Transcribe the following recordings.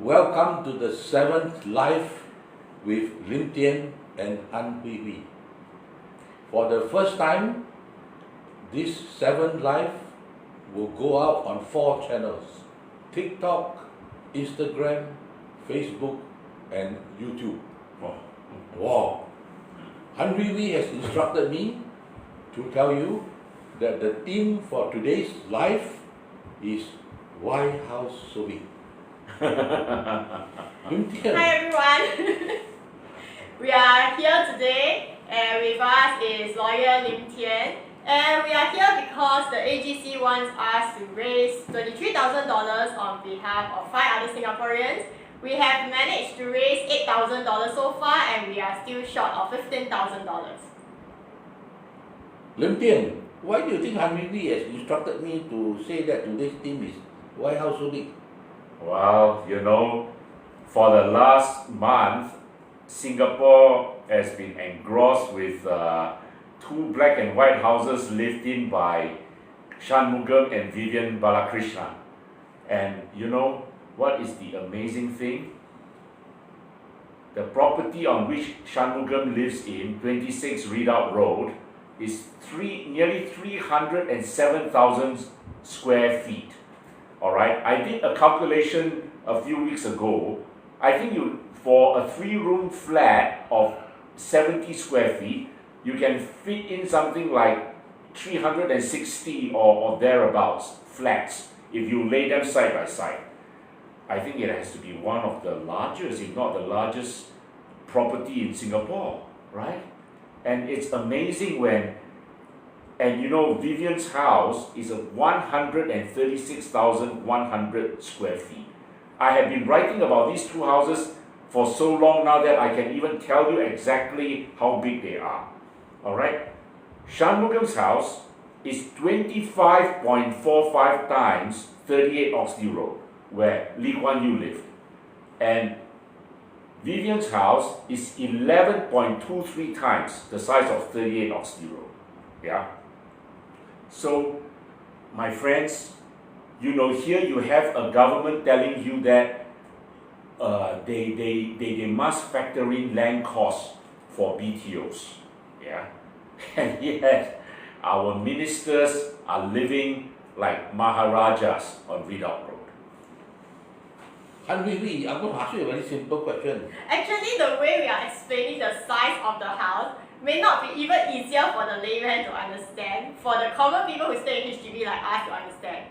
Welcome to the 7th Live with Tean and Hui Hui. For the first time, this 7th Live will go out on 4 channels: TikTok, Instagram, Facebook, and YouTube. Wow! Hui Hui has instructed me to tell you that the theme for today's live is Why House So Big? Hi everyone! We are here today and with us is lawyer Tean, and we are here because the AGC wants us to raise $23,000 on behalf of 5 other Singaporeans. We have managed to raise $8,000 so far and we are still short of $15,000. Tean, why do you think Hui Hui has instructed me to say that today's theme is Why House So Big? Well, you know, for the last month, Singapore has been engrossed with 2 black and white houses lived in by Shanmugam and Vivian Balakrishnan. And you know what is the amazing thing? The property on which Shanmugam lives in, 26 Redoubt Road, is nearly 307,000 square feet. Alright, I did a calculation a few weeks ago. I think for a 3-room flat of 70 square feet, you can fit in something like 360 or thereabouts flats if you lay them side by side. I think it has to be one of the largest, if not the largest, property in Singapore, right? And it's amazing and you know, Vivian's house is 136,100 square feet. I have been writing about these 2 houses for so long now that I can even tell you exactly how big they are. Alright? Shanmugam's house is 25.45 times 38 Oxley Road, where Lee Kuan Yew lived. And Vivian's house is 11.23 times the size of 38 Oxley Road. Yeah? So, my friends, you know, here you have a government telling you that they must factor in land costs for BTOs. Yeah? And yet, our ministers are living like Maharajas on Redoubt Road. Hui Hui, I'm going to ask you a very simple question. Actually, the way we are explaining the size of the house may not be even easier for the layman to understand, for the common people who stay in HDB like us to understand.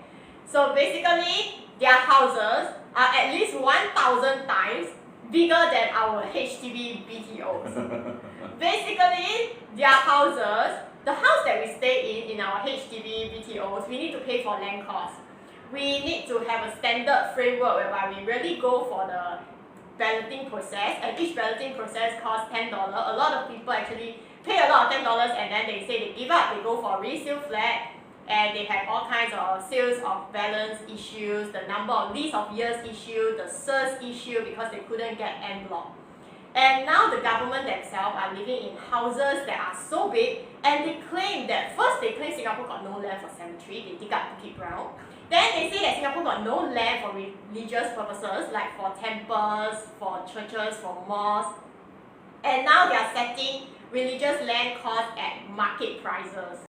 So basically, their houses are at least 1,000 times bigger than our HDB BTOs. Basically, their houses, the house that we stay in our HDB BTOs, we need to pay for land costs. We need to have a standard framework whereby we really go for the balloting process, and each balloting process costs $10. A lot of people actually pay a lot of $10 and then they say they give up, they go for resale flat, and they have all kinds of sales of balance issues, the number of lease of years issue, the CERS issue because they couldn't get en bloc. And now the government themselves are living in houses that are so big, and they claim that first they claim Singapore got no land for cemetery, they dig up to keep ground. Then they say that Singapore got no land for religious purposes, like for temples, for churches, for mosques. And now they are setting religious land costs at market prices.